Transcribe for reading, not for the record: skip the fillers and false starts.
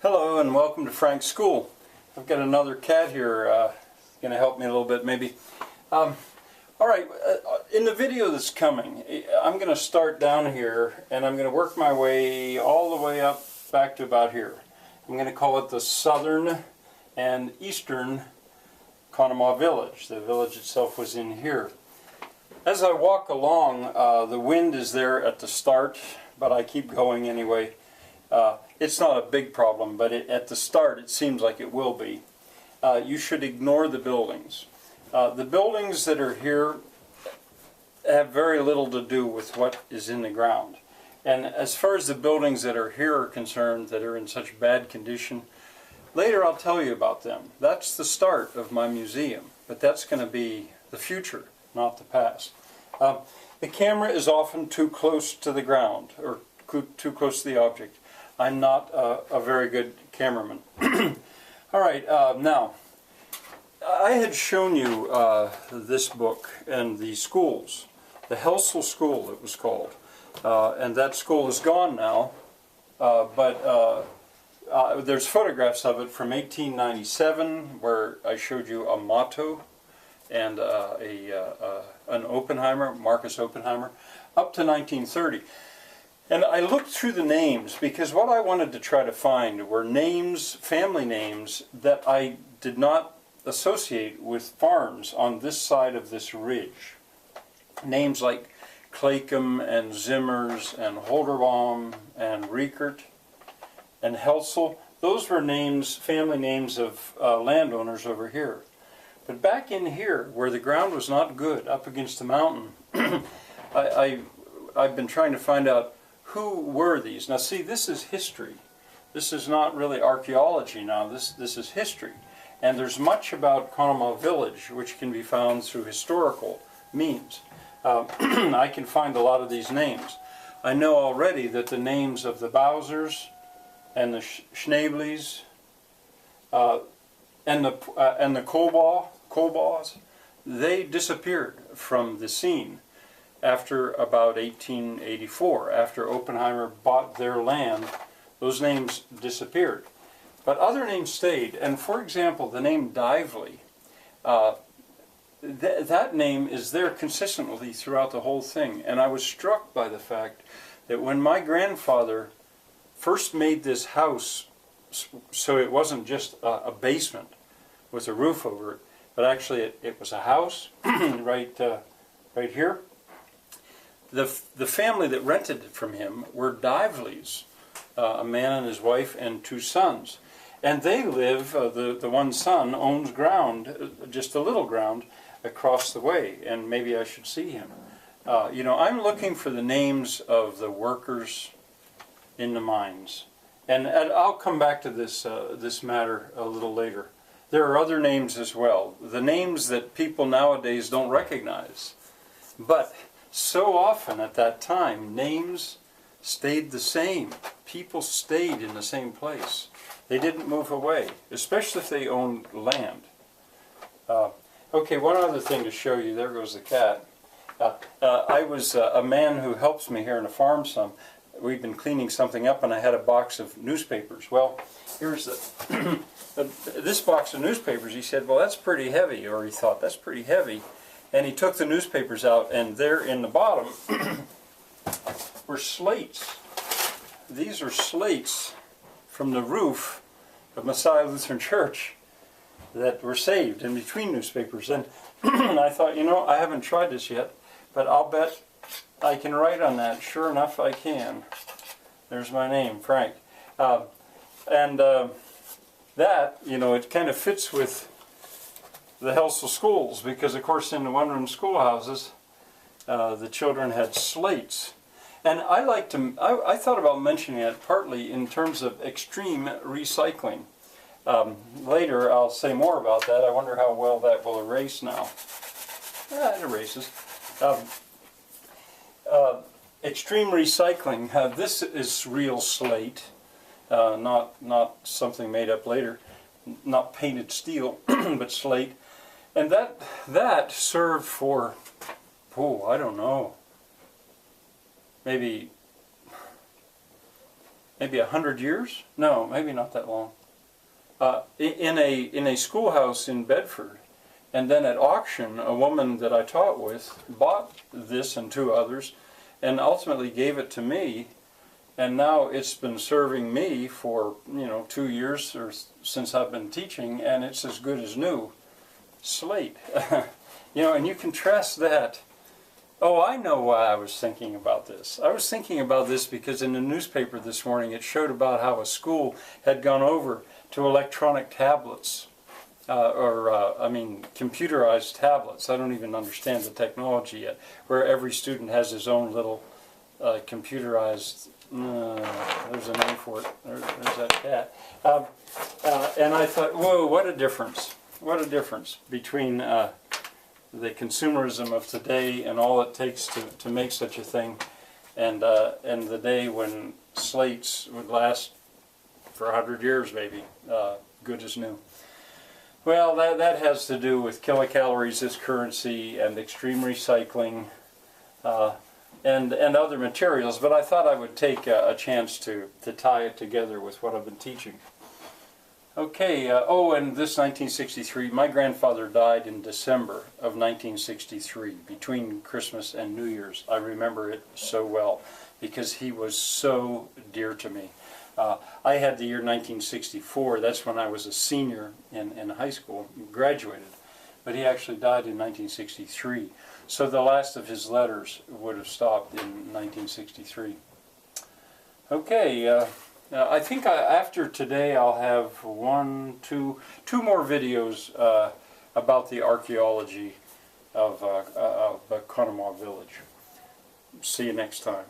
Hello and welcome to Frank's School. I've got another cat here going to help me a little bit maybe. Alright, in the video that's coming, I'm going to start down here and I'm going to work my way all the way up back to about here. I'm going to call it the southern and eastern Conemaugh village. The village itself was in here. As I walk along, the wind is there at the start, but I keep going anyway. It's not a big problem, but at the start it seems like it will be. You should ignore the buildings. The buildings that are here have very little to do with what is in the ground. And as far as the buildings that are here are concerned, that are in such bad condition, later I'll tell you about them. That's the start of my museum, but that's going to be the future, not the past. The camera is often too close to the ground, or too close to the object. I'm not a very good cameraman. Alright, now, I had shown you this book and the schools. The Helsel School, it was called. And that school is gone now, but there's photographs of it from 1897 where I showed you a motto and an Oppenheimer, Marcus Oppenheimer, up to 1930. And I looked through the names because what I wanted to try to find were names, family names, that I did not associate with farms on this side of this ridge. Names like Clacomb and Zimmers and Holderbaum and Riekert and Helsel. Those were names, family names of landowners over here. But back in here, where the ground was not good, up against the mountain, I've been trying to find out who were these. Now see, this is history. This is not really archaeology now, this is history. And there's much about Conemaugh village which can be found through historical means. I can find a lot of these names. I know already that the names of the Bowsers and the Schneeblis and the Colbaughs, they disappeared from the scene after about 1884. After Oppenheimer bought their land, those names disappeared. But other names stayed, and for example, the name Dively, that name is there consistently throughout the whole thing. And I was struck by the fact that when my grandfather first made this house, so it wasn't just a basement with a roof over it, but actually it was a house right here. The family that rented it from him were Divleys, a man and his wife and two sons. And they live, the one son owns ground, just a little ground, across the way, and maybe I should see him. You know, I'm looking for the names of the workers in the mines. And I'll come back to this matter a little later. There are other names as well, the names that people nowadays don't recognize. But so often at that time, names stayed the same. People stayed in the same place. They didn't move away, especially if they owned land. Okay, one other thing to show you. There goes the cat. I was a man who helps me here in the farm some. We've been cleaning something up and I had a box of newspapers. Well, here's this box of newspapers. He said, well, that's pretty heavy, or he thought, that's pretty heavy. And he took the newspapers out, and there in the bottom were slates. These are slates from the roof of Messiah Lutheran Church that were saved in between newspapers. And I thought, you know, I haven't tried this yet, but I'll bet I can write on that. Sure enough, I can. There's my name, Frank. That, you know, it kind of fits with the Helsel schools, because of course in the one-room schoolhouses the children had slates. And I thought about mentioning it partly in terms of extreme recycling. Later I'll say more about that. I wonder how well that will erase now. It erases. Extreme recycling. This is real slate, not something made up later, not painted steel, but slate. And that served for, I don't know, maybe maybe 100 years? No, maybe not that long. In a schoolhouse in Bedford. And then at auction, a woman that I taught with bought this and 2 others and ultimately gave it to me. And now it's been serving me for, 2 years or since I've been teaching, and it's as good as new. Slate. And you contrast that. Oh, I know why I was thinking about this. I was thinking about this because in the newspaper this morning it showed about how a school had gone over to electronic tablets, computerized tablets. I don't even understand the technology yet, where every student has his own little computerized, there's a name for it, there's that cat. And I thought, whoa, what a difference. What a difference between the consumerism of today and all it takes to make such a thing, and the day when slates would last for 100 years maybe, good as new. Well, that has to do with kilocalories as currency and extreme recycling and other materials, but I thought I would take a chance to tie it together with what I've been teaching. Okay, and this 1963, my grandfather died in December of 1963, between Christmas and New Year's. I remember it so well because he was so dear to me. I had the year 1964, that's when I was a senior in high school, graduated, but he actually died in 1963. So the last of his letters would have stopped in 1963. Okay, I think after today I'll have two more videos about the archaeology of Conemaugh village. See you next time.